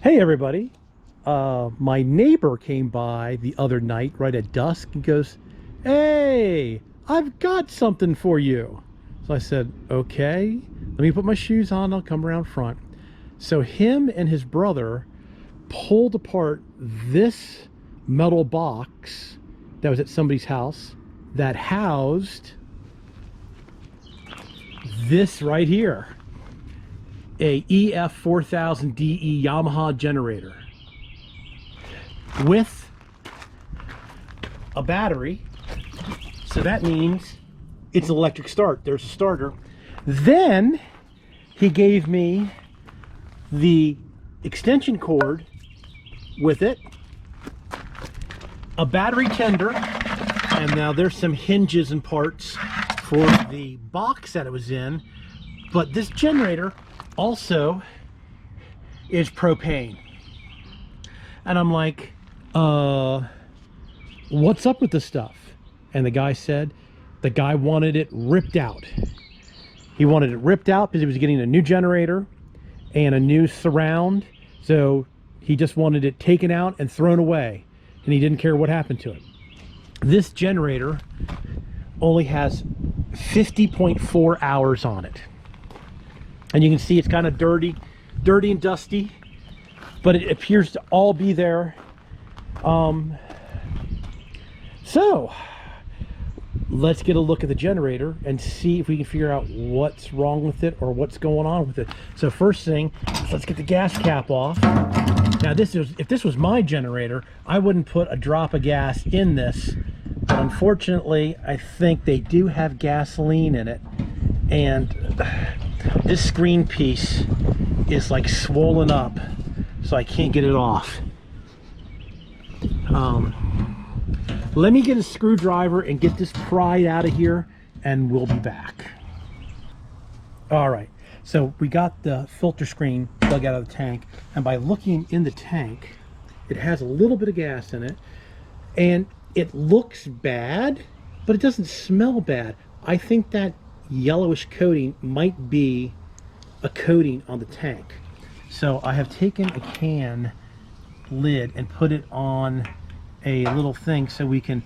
Hey everybody, my neighbor came by the other night right at dusk and goes, "Hey, I've got something for you." So I said, "Okay, let me put my shoes on, I'll come around front." So him and his brother pulled apart this metal box that was at somebody's house that housed this right here, a EF4000DE Yamaha generator with a battery. So that means it's an electric start. There's a starter. Then he gave me the extension cord with it, a battery tender, and now there's some hinges and parts for the box that it was in. But this generator also is propane. And I'm like, what's up with this stuff? And the guy said the guy wanted it ripped out. He wanted it ripped out because he was getting a new generator and a new surround. So he just wanted it taken out and thrown away, and he didn't care what happened to it. This generator only has 50.4 hours on it. And you can see it's kind of dirty and dusty, but it appears to all be there. So let's get a look at the generator and see if we can figure out what's wrong with it or what's going on with it. So first thing, let's get the gas cap off. Now if this was my generator, I wouldn't put a drop of gas in this, but unfortunately I think they do have gasoline in it, and this screen piece is like swollen up, so I can't get it off. Let me get a screwdriver and get this pried out of here, and we'll be back. All right, so we got the filter screen dug out of the tank, and by looking in the tank, it has a little bit of gas in it, and it looks bad, but it doesn't smell bad. I think that yellowish coating might be a coating on the tank. So I have taken a can lid and put it on a little thing so we can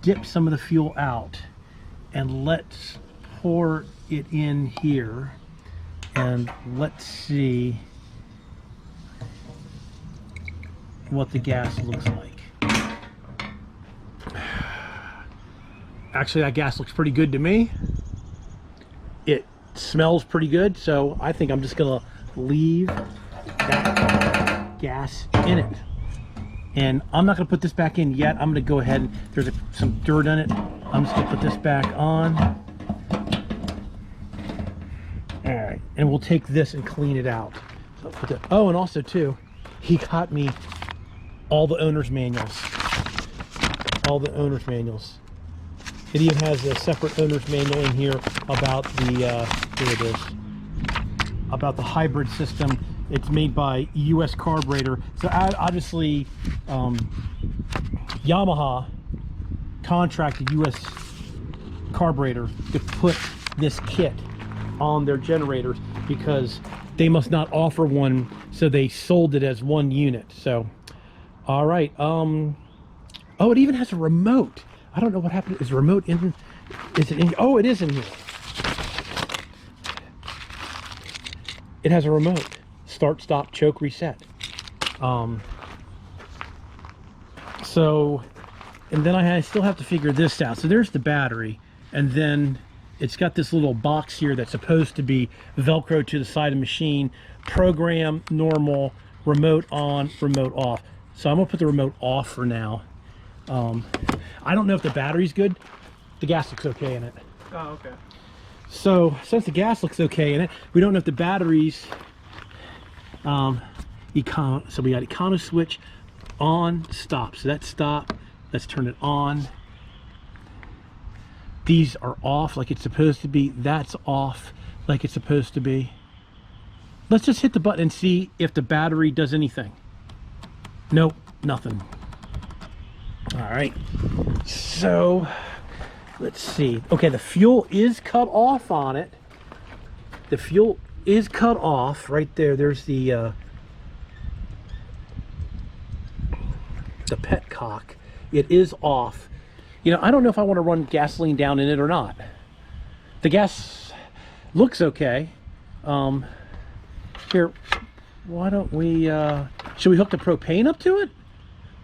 dip some of the fuel out, and let's pour it in here, and let's see what the gas looks like. Actually, that gas looks pretty good to me. It smells pretty good, so I think I'm just gonna leave that gas in it. And I'm not gonna put this back in yet. I'm gonna go ahead and there's some dirt on it. I'm just gonna put this back on. All right, and we'll take this and clean it out. So oh, and also too, he got me all the owner's manuals. All the owner's manuals. It even has a separate owner's manual in here about the here it is, about the hybrid system. It's made by US Carburetor. So obviously Yamaha contracted US Carburetor to put this kit on their generators because they must not offer one, so they sold it as one unit. So all right, oh, it even has a remote. I don't know what happened. Is the remote in? Is it in? Oh, it is in here. It has a remote. Start, stop, choke, reset. So, and then I still have to figure this out. So there's the battery, and then it's got this little box here that's supposed to be Velcro to the side of the machine. Program, normal, remote on, remote off. So I'm gonna put the remote off for now. I don't know if the battery's good. The gas looks okay in it. Oh, okay. So since the gas looks okay in it, we don't know if the battery's so we got econo switch on, stop. So that's stop. Let's turn it on. These are off like it's supposed to be. That's off like it's supposed to be. Let's just hit the button and see if the battery does anything. Nope, nothing. All right, so let's see. Okay, the fuel is cut off on it. The fuel is cut off right there. There's the the petcock, it is off. You know, I don't know if I want to run gasoline down in it or not. The gas looks okay. Here, why don't we, should we hook the propane up to it?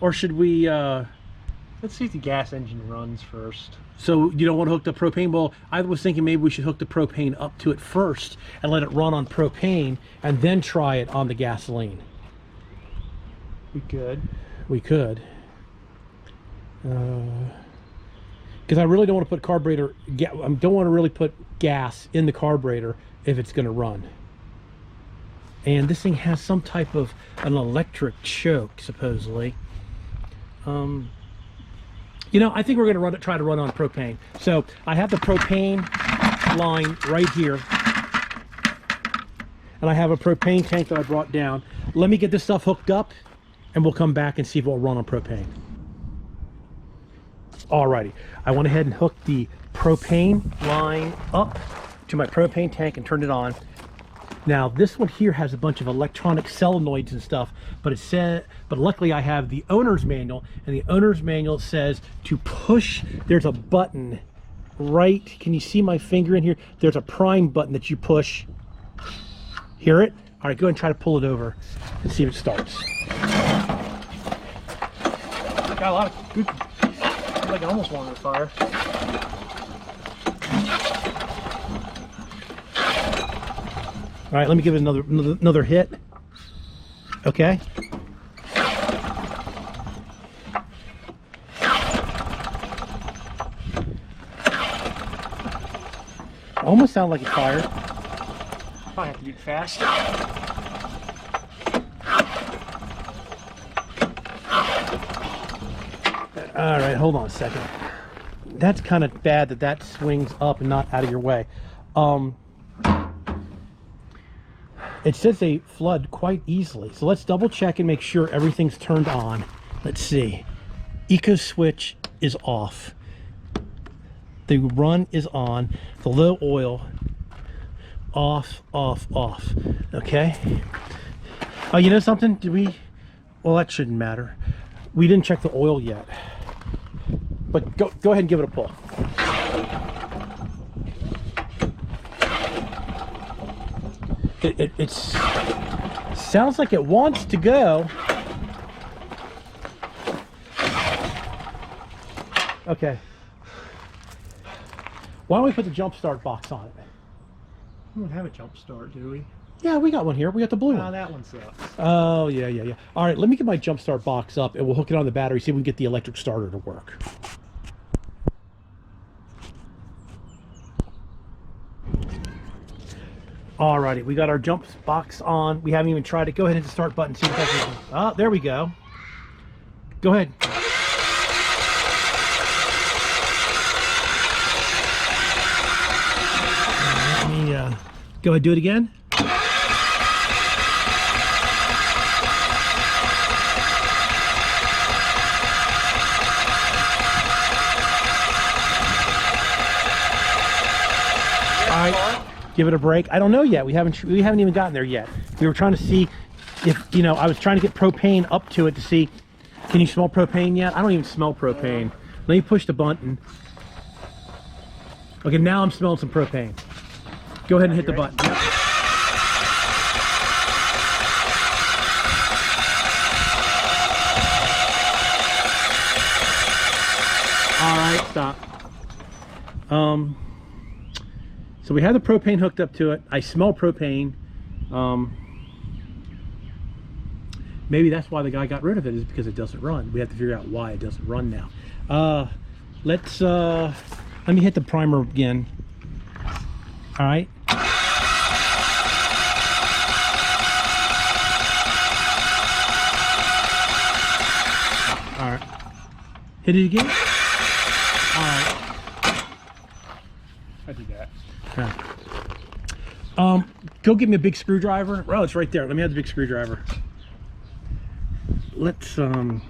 Or should we, let's see if the gas engine runs first. So you don't want to hook the propane? Well, I was thinking maybe we should hook the propane up to it first and let it run on propane and then try it on the gasoline. We could. We could. Because I really don't want to put carburetor, I don't want to really put gas in the carburetor if it's going to run. And this thing has some type of an electric choke, supposedly. You know, I think we're going to try to run on propane. So I have the propane line right here, and I have a propane tank that I brought down. Let me get this stuff hooked up, and we'll come back and see if it'll run on propane. Alrighty, I went ahead and hooked the propane line up to my propane tank and turned it on. Now this one here has a bunch of electronic solenoids and stuff, but it said, but luckily I have the owner's manual, and the owner's manual says to push, there's a button right, can you see my finger in here? There's a prime button that you push. Hear it? All right, go ahead and try to pull it over and see if it starts. Got a lot of good, like I almost wanted to fire. All right, let me give it another hit. Okay. Almost sound like it fired. Probably have to get faster. All right, hold on a second. That's kind of bad that that swings up and not out of your way. It says they flood quite easily. So let's double check and make sure everything's turned on. Let's see. Eco switch is off. The run is on. The low oil off, off, off. Okay. Oh, you know something? Did we? Well, that shouldn't matter. We didn't check the oil yet. But go ahead and give it a pull. It sounds like it wants to go. Okay. Why don't we put the jump start box on it? We don't have a jump start, do we? Yeah, we got one here. We got the blue one. Oh, that one sucks. Oh, yeah. All right, let me get my jump start box up and we'll hook it on the battery, see if we can get the electric starter to work. Alrighty, we got our jump box on. We haven't even tried it. Go ahead and hit the start button. See what that's. Oh, there we go. Go ahead. Let me go ahead, do it again. All right. Give it a break. I don't know yet. We haven't even gotten there yet. We were trying to see if, you know, I was trying to get propane up to it to see, can you smell propane yet? I don't even smell propane. Let me push the button. Okay, now I'm smelling some propane. Go ahead and hit the button. Yep. All right, stop. So we have the propane hooked up to it. I smell propane. Maybe that's why the guy got rid of it, is because it doesn't run. We have to figure out why it doesn't run now. Let me hit the primer again. All right. All right. Hit it again. All right. I did that. Okay. Go get me a big screwdriver. Oh, it's right there. Let me have the big screwdriver. Let's Oh,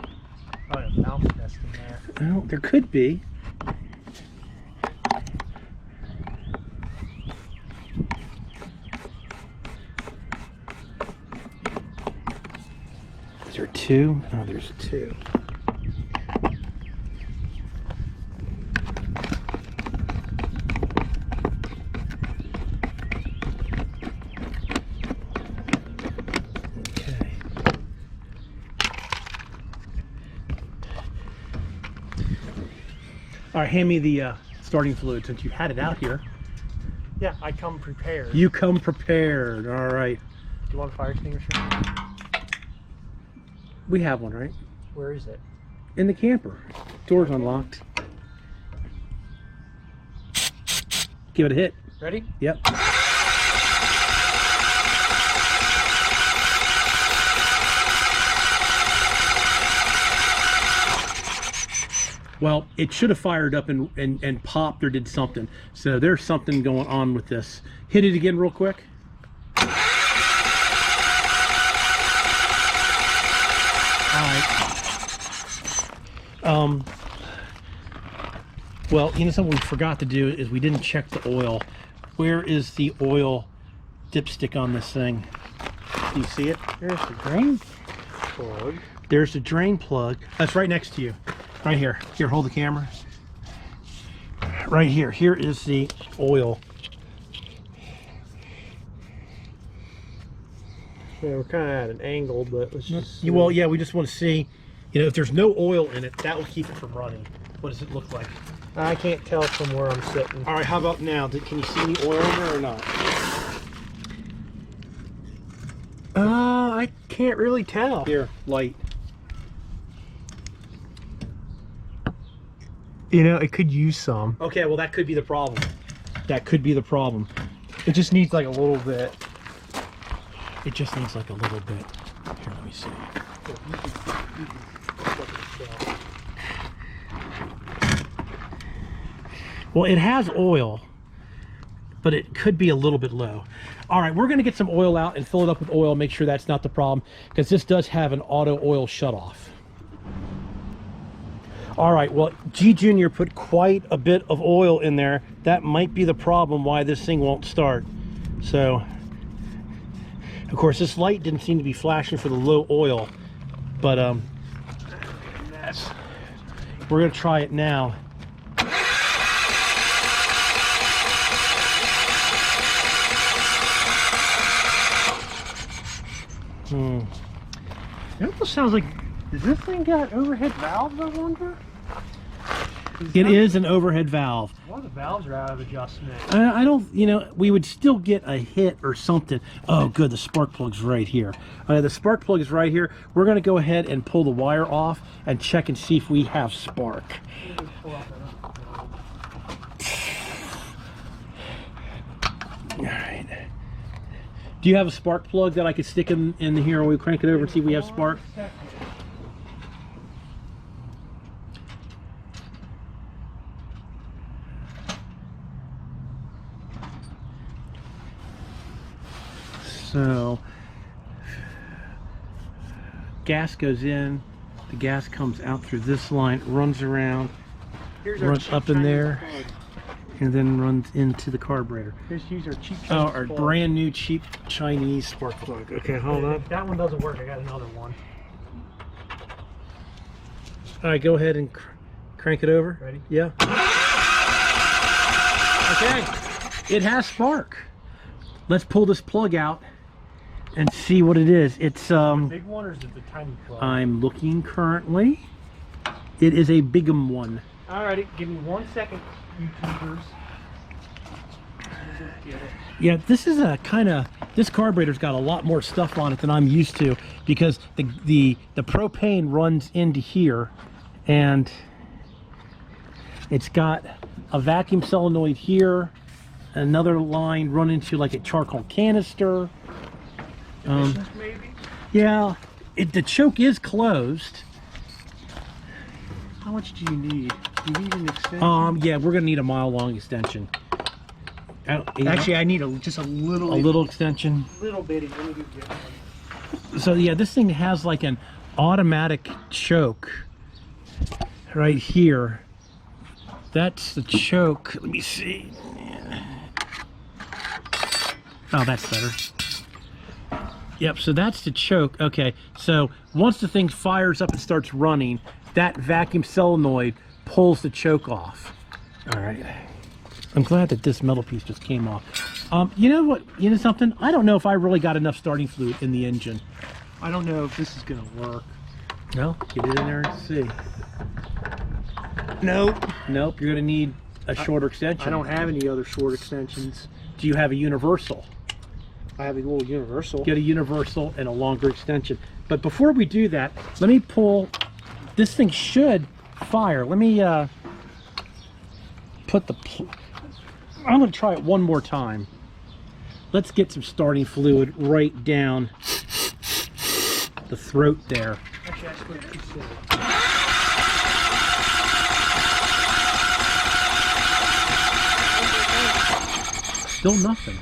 there's a mouth test in there. well, there could be. Is there two? Oh, there's two. All right, hand me the starting fluid since you had it out here. Yeah, I come prepared. You come prepared. All right. Do you want a fire extinguisher? We have one, right? Where is it? In the camper. Door's unlocked. Give it a hit. Ready? Yep. Well, it should have fired up and popped or did something. So there's something going on with this. Hit it again real quick. All right. Well, you know something we forgot to do is we didn't check the oil. Where is the oil dipstick on this thing? Do you see it? There's the drain plug. There's the drain plug. That's right next to you. Right here. Here, hold the camera. Right here. Here is the oil. Yeah, we're kind of at an angle, but let's just... Well, yeah, we just want to see, you know, if there's no oil in it, that will keep it from running. What does it look like? I can't tell from where I'm sitting. All right, how about now? Can you see any oil in there or not? I can't really tell. Here, light. You know, it could use some. Okay, well, that could be the problem. That could be the problem. It just needs like a little bit. It just needs like a little bit. Here, let me see. Well, it has oil, but it could be a little bit low. All right, we're going to get some oil out and fill it up with oil, make sure that's not the problem, because this does have an auto oil shutoff. All right, well, G Junior put quite a bit of oil in there. That might be the problem why this thing won't start. So, of course, this light didn't seem to be flashing for the low oil, but we're going to try it now. It almost sounds like, does this thing got overhead valves, I wonder? It is an overhead valve. One of the valves are out of adjustment. I don't, you know, we would still get a hit or something. Oh, good, the spark plug's right here. The spark plug is right here. We're going to go ahead and pull the wire off and check and see if we have spark. All right. Do you have a spark plug that I could stick in here and we'll crank it over and see if we have spark? So, gas goes in, the gas comes out through this line, runs around, runs up in there, and then runs into the carburetor. Here's our cheap our brand new cheap Chinese spark plug. Okay, hold on. If that one doesn't work, I got another one. All right, go ahead and crank it over. Ready? Yeah. Okay, it has spark. Let's pull this plug out and see what it is. It's The big one, or is it the tiny plug? I'm looking currently. It is a big'em one. Alrighty, give me 1 second, YouTubers. Yeah, this is a kind of, this carburetor's got a lot more stuff on it than I'm used to, because the propane runs into here, and it's got a vacuum solenoid here, another line run into like a charcoal canister. Maybe? Yeah, the choke is closed. How much do you need? Do you need an extension? Yeah, we're gonna need a mile-long extension. Actually, I need just a little extension. Little bitty. Let me go get one. So yeah, this thing has like an automatic choke right here. That's the choke. Let me see. Oh, that's better. Yep, so that's the choke. Okay, so once the thing fires up and starts running, that vacuum solenoid pulls the choke off. All right. I'm glad that this metal piece just came off. You know what? You know something? I don't know if I really got enough starting fluid in the engine. I don't know if this is going to work. No? Get it in there and see. Nope. Nope, you're going to need a shorter extension. I don't have any other short extensions. Do you have a universal? I have a little universal. Get a universal and a longer extension. But before we do that, let me pull. This thing should fire. Let me put the. I'm going to try it one more time. Let's get some starting fluid right down the throat there. Actually, that's what you said. Still nothing.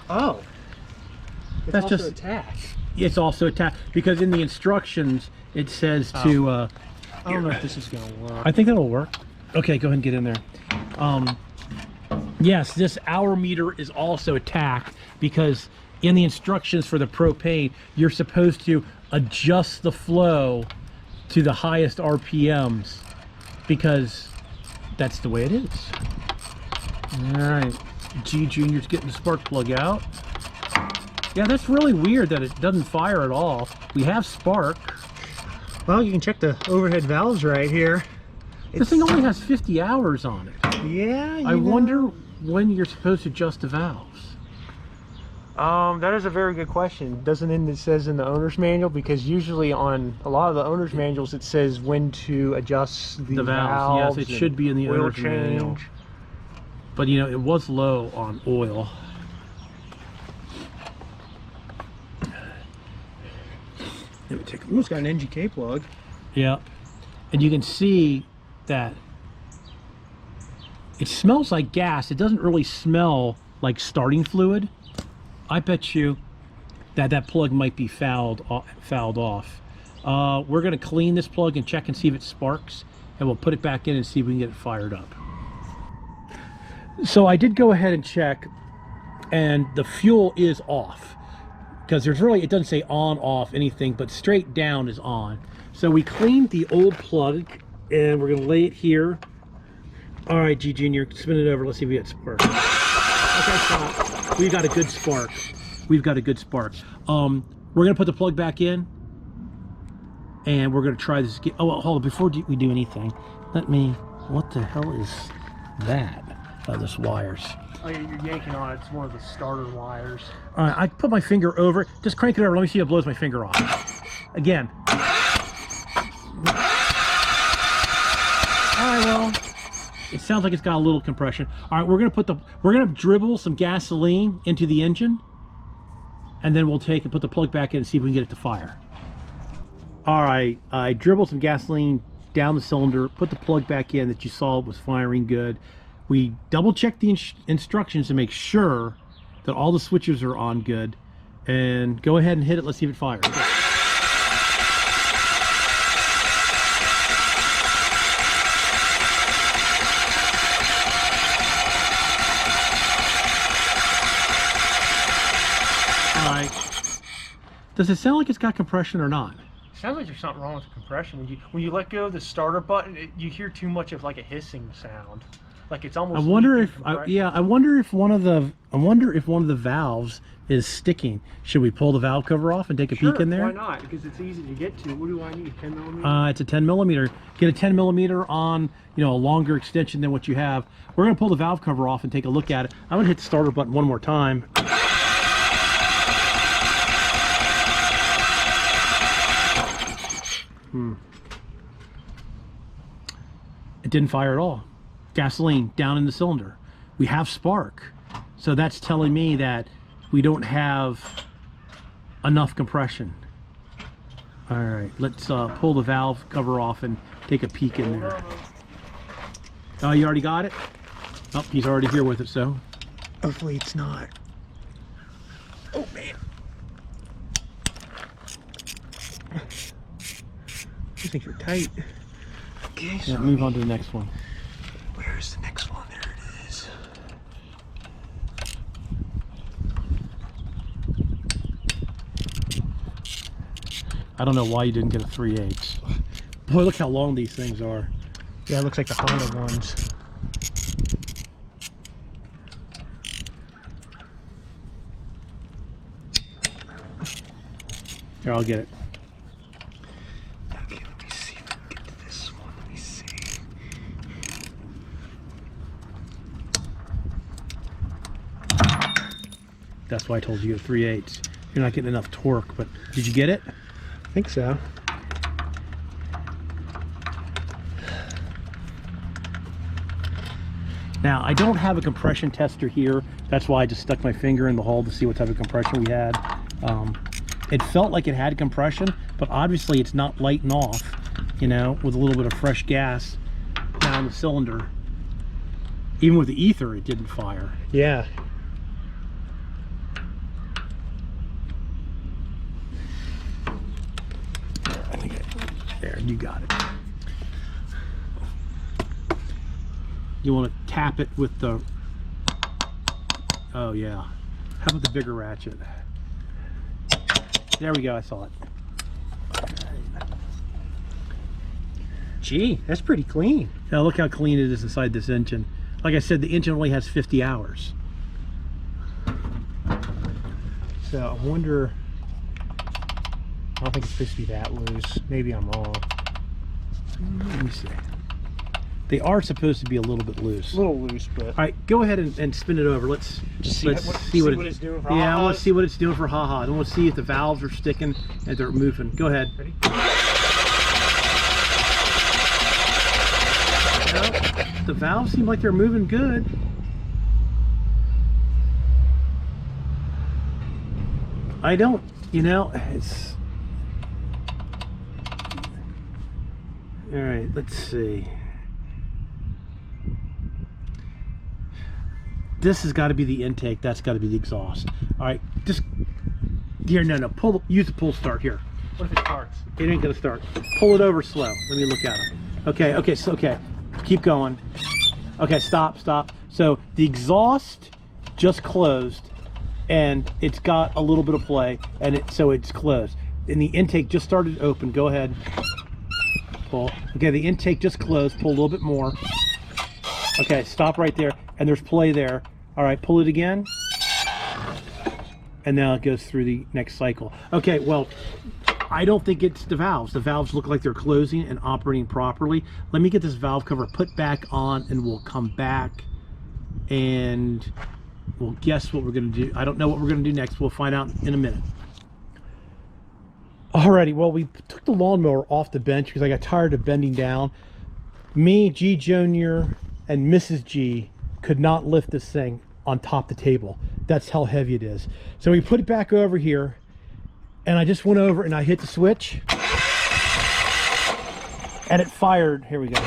Oh. It's That's also just attack. It's also attack because in the instructions it says to. I don't know if this is gonna work. I think that'll work. Okay, go ahead and get in there. Yes, this hour meter is also attack because in the instructions for the propane, you're supposed to adjust the flow to the highest RPMs because that's the way it is. All right, G Junior's getting the spark plug out. Yeah, that's really weird that it doesn't fire at all. We have spark. Well, you can check the overhead valves right here. This thing only has 50 hours on it. Yeah, I wonder when you're supposed to adjust the valves. That is a very good question. Doesn't it says in the owner's manual? Because usually on a lot of the owner's manuals it says when to adjust the valves. Yes, it should be in the oil owner's manual. But you know, it was low on oil. Let me take a look. It's got an NGK plug. Yeah, and you can see that it smells like gas. It doesn't really smell like starting fluid. I bet you that that plug might be fouled off. We're going to clean this plug and check and see if it sparks, and we'll put it back in and see if we can get it fired up. So I did go ahead and check, and the fuel is off because there's really, it doesn't say on, off, anything, but straight down is on. So we cleaned the old plug and we're going to lay it here. All right, G Junior, spin it over. Let's see if we get spark. Okay, so we've got a good spark. We've got a good spark. We're going to put the plug back in and we're going to try this. Oh, well, hold on. Before we do anything, let me, what the hell is that? Oh, this wires. Oh, yeah, you're yanking on it. It's one of the starter wires. All right, I put my finger over it. Just crank it over. Let me see if it blows my finger off. Again. All right, well, it sounds like it's got a little compression. All right, we're gonna dribble some gasoline into the engine, and then we'll take and put the plug back in and see if we can get it to fire. All right, I dribbled some gasoline down the cylinder, put the plug back in that you saw was firing good. We double checked the instructions to make sure that all the switches are on good, and go ahead and hit it. Let's see if it fires. Does it sound like it's got compression or not? Sounds like there's something wrong with the compression. When you let go of the starter button, you hear too much of like a hissing sound. Like it's almost. I wonder if I wonder if one of the valves is sticking. Should we pull the valve cover off and take a peek in there? Why not? Because it's easy to get to. What do I need? 10 millimeter. It's a 10 millimeter. Get a 10 millimeter on, you know, a longer extension than what you have. We're gonna pull the valve cover off and take a look at it. I'm gonna hit the starter button one more time. It didn't fire at all. Gasoline down in the cylinder. We have spark, so that's telling me that we don't have enough compression. All right, let's pull the valve cover off and take a peek in there. Oh, you already got it? Oh, he's already here with it, so. Hopefully it's not. Oh man. I think you're tight. Okay, so yeah, move on to the next one. Where's the next one? There it is. I don't know why you didn't get a 3/8. Boy, look how long these things are. Yeah, it looks like the Honda ones. Here, I'll get it. Okay, let me see if I can get to this one. Let me see. That's why I told you at 3/8. You're not getting enough torque, but did you get it? I think so. Now, I don't have a compression tester here. That's why I just stuck my finger in the hole to see what type of compression we had. It felt like it had compression, but obviously it's not lighting off, you know, with a little bit of fresh gas down the cylinder. Even with the ether, it didn't fire. Yeah. I think there, you got it. You want to tap it with the, oh yeah. How about the bigger ratchet? There we go, I saw it. Gee, that's pretty clean. Now look how clean it is inside this engine. Like I said, the engine only has 50 hours. So I wonder, I don't think it's supposed to be that loose. Maybe I'm wrong. Let me see. They are supposed to be a little bit loose. A little loose, but... All right, go ahead and spin it over. Let's just see what it's doing for Yeah, ha-has. let's see what it's doing for haha. Then we'll see if the valves are sticking and they're moving. Go ahead. Ready? Well, the valves seem like they're moving good. I don't, you know, it's... All right, let's see. This has got to be the intake. That's got to be the exhaust. All right, just here. No. Use the pull start here. What if it starts? It ain't gonna start. Pull it over slow. Let me look at it. Okay. Keep going. Okay, stop. So the exhaust just closed, and it's got a little bit of play, and so it's closed. And the intake just started to open. Go ahead. Pull. Okay, the intake just closed. Pull a little bit more. Okay, stop right there. And there's play there. All right, pull it again. And now it goes through the next cycle. Okay, well, I don't think it's the valves. The valves look like they're closing and operating properly. Let me get this valve cover put back on, and we'll come back and we'll guess what we're gonna do. I don't know what we're gonna do next. We'll find out in a minute. Alrighty, well, we took the lawnmower off the bench because I got tired of bending down. Me, G Jr., and Mrs. G could not lift this thing on top of the table. That's how heavy it is. So we put it back over here, and I just went over and I hit the switch, and it fired. Here we go.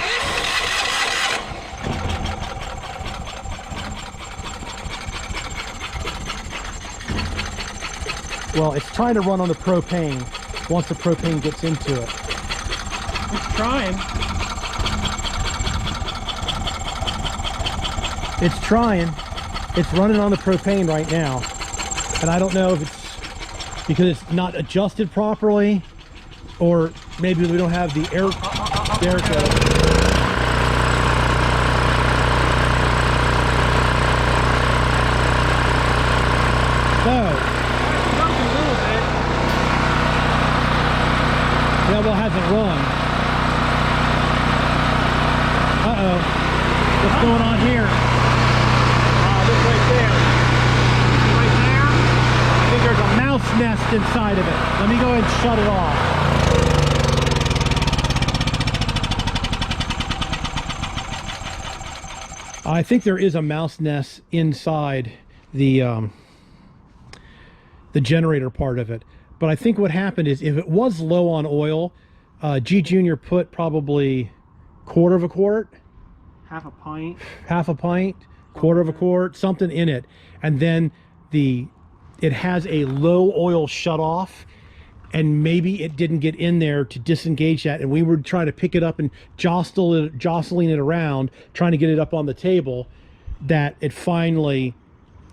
Well, it's trying to run on the propane once the propane gets into it. It's trying. It's trying. It's running on the propane right now. And I don't know if it's because it's not adjusted properly, or maybe we don't have the air. There it goes. So, yeah, well, it hasn't run. Uh-oh. What's going on here? Look right there. Right there? I think there's a mouse nest inside of it. Let me go ahead and shut it off. I think there is a mouse nest inside the generator part of it. But I think what happened is, if it was low on oil, G Jr. put probably quarter of a quart, Half a pint, quarter of a quart, something in it, and then it has a low oil shut off, and maybe it didn't get in there to disengage that, and we were trying to pick it up and jostling it around, trying to get it up on the table, that it finally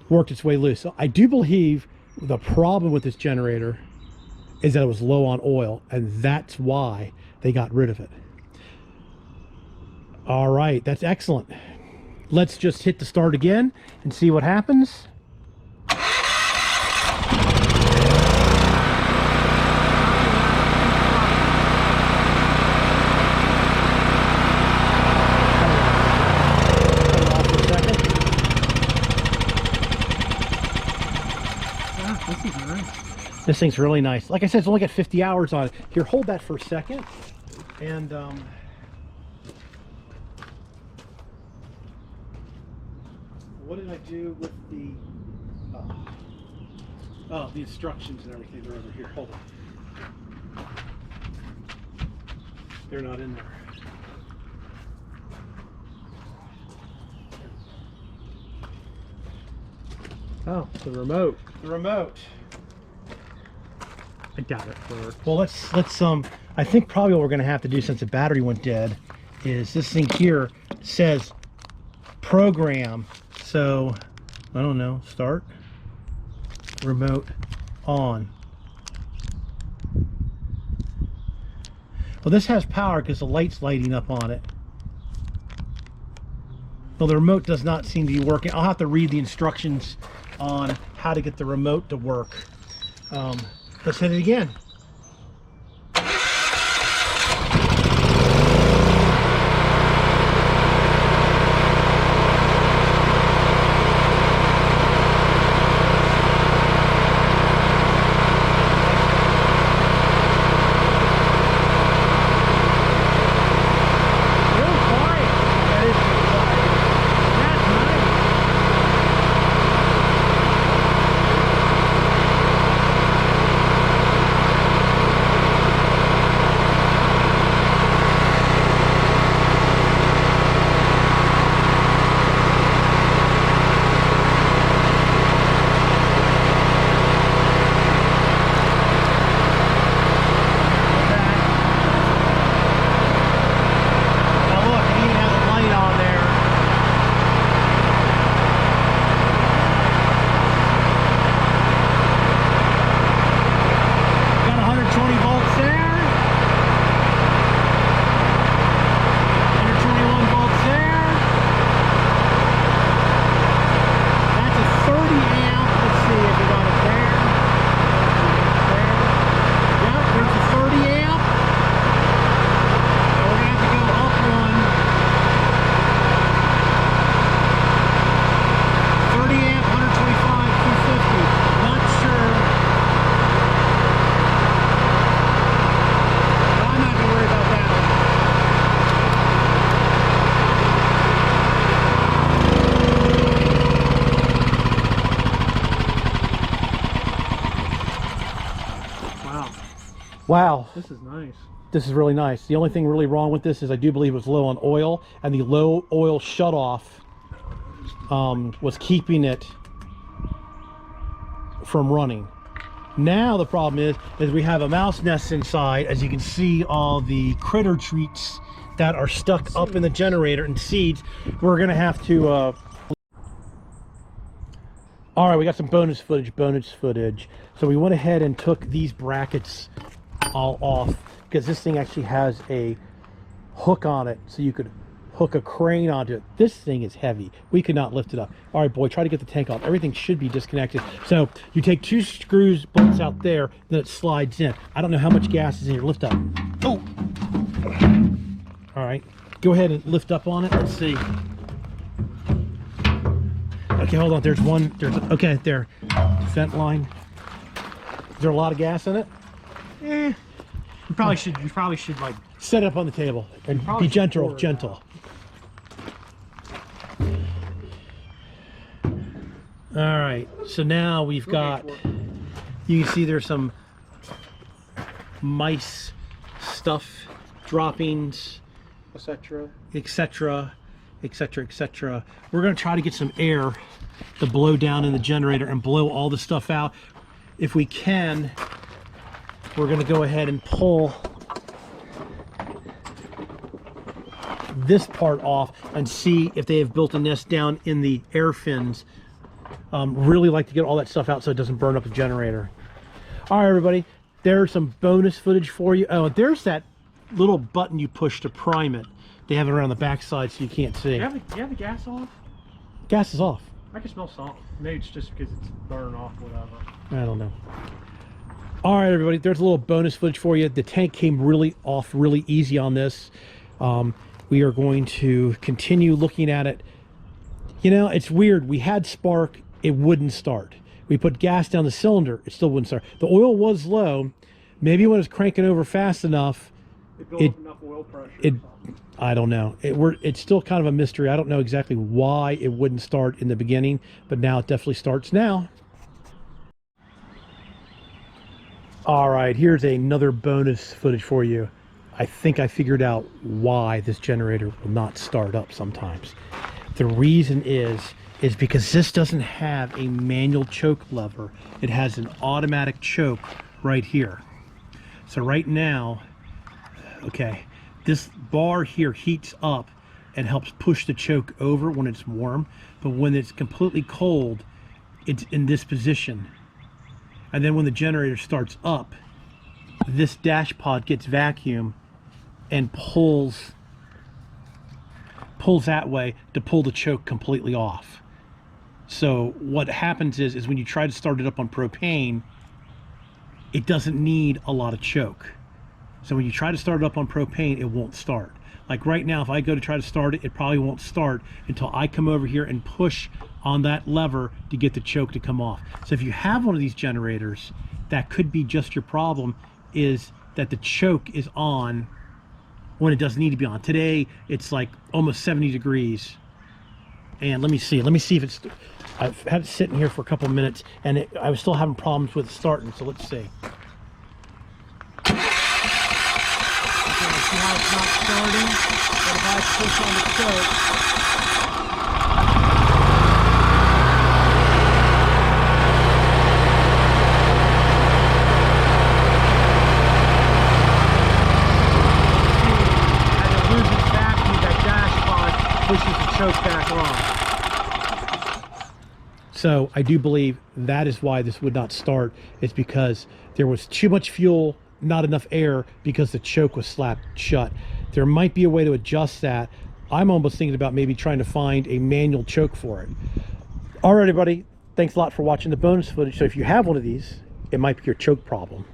worked its way loose. So I do believe the problem with this generator is that it was low on oil, and that's why they got rid of it. All right, that's excellent. Let's just hit the start again and see what happens. This thing's really nice. Like I said, it's only got 50 hours on it. Here, hold that for a second. And what did I do with the the instructions and everything? They're over here. Hold on. They're not in there. Oh, the remote. The remote. I doubt it works. Well, let's I think probably what we're going to have to do, since the battery went dead, is this thing here says program. So I don't know, start, remote on. Well, this has power because the light's lighting up on it. Well, the remote does not seem to be working. I'll have to read the instructions on how to get the remote to work. Let's hit it again. Wow. This is nice. This is really nice. The only thing really wrong with this is I do believe it was low on oil, and the low oil shutoff was keeping it from running. Now the problem is we have a mouse nest inside. As you can see, all the critter treats that are stuck up in the generator and seeds. We're gonna have to all right, we got some bonus footage. So we went ahead and took these brackets all off because this thing actually has a hook on it, so you could hook a crane onto it. This thing is heavy. We could not lift it up. All right, boy, try to get the tank off. Everything should be disconnected. So you take two screws, bolts out there, then it slides in. I don't know how much gas is in your lift up. Oh! All right, go ahead and lift up on it. Let's see. Okay, hold on. There's one. Okay, there. Vent line. Is there a lot of gas in it? You probably should like set it up on the table and be gentle. All right, so now we've got, you can see there's some mice stuff, droppings, etc. We're going to try to get some air to blow down in the generator and blow all the stuff out. If we can, we're going to go ahead and pull this part off and see if they have built a nest down in the air fins. Really like to get all that stuff out so it doesn't burn up the generator. All right, everybody, there's some bonus footage for you. Oh, there's that little button you push to prime it. They have it around the back side so you can't see. You have the gas off? Gas is off. I can smell salt. Maybe it's just because it's burning off, whatever. I don't know. All right, everybody, there's a little bonus footage for you. The tank came really easy on this. We are going to continue looking at it. You know, it's weird. We had spark, it wouldn't start. We put gas down the cylinder, it still wouldn't start. The oil was low. Maybe when it's cranking over fast enough, it built up enough oil pressure. I don't know. It's still kind of a mystery. I don't know exactly why it wouldn't start in the beginning, but now it definitely starts now. All right, here's another bonus footage for you. I think I figured out why this generator will not start up sometimes. The reason is because this doesn't have a manual choke lever. It has an automatic choke right here. So right now, okay, this bar here heats up and helps push the choke over when it's warm, but when it's completely cold, it's in this position. And then when the generator starts up, this dash pod gets vacuum and pulls that way to pull the choke completely off. So what happens is when you try to start it up on propane, it doesn't need a lot of choke. So when you try to start it up on propane, it won't start. Like right now, if I go to try to start it, it probably won't start until I come over here and push on that lever to get the choke to come off. So if you have one of these generators, that could be just your problem, is that the choke is on when it doesn't need to be on. Today, it's like almost 70 degrees. And let me see if it's, I've had it sitting here for a couple of minutes and I was still having problems with it starting, so let's see. Now it's not starting, but if I push on the choke, as it loses vacuum, that dash pod pushes the choke back on. So I do believe that is why this would not start. It's because there was too much fuel, not enough air, because the choke was slapped shut. There might be a way to adjust that. I'm almost thinking about maybe trying to find a manual choke for it. All right, everybody, thanks a lot for watching the bonus footage. So if you have one of these, it might be your choke problem.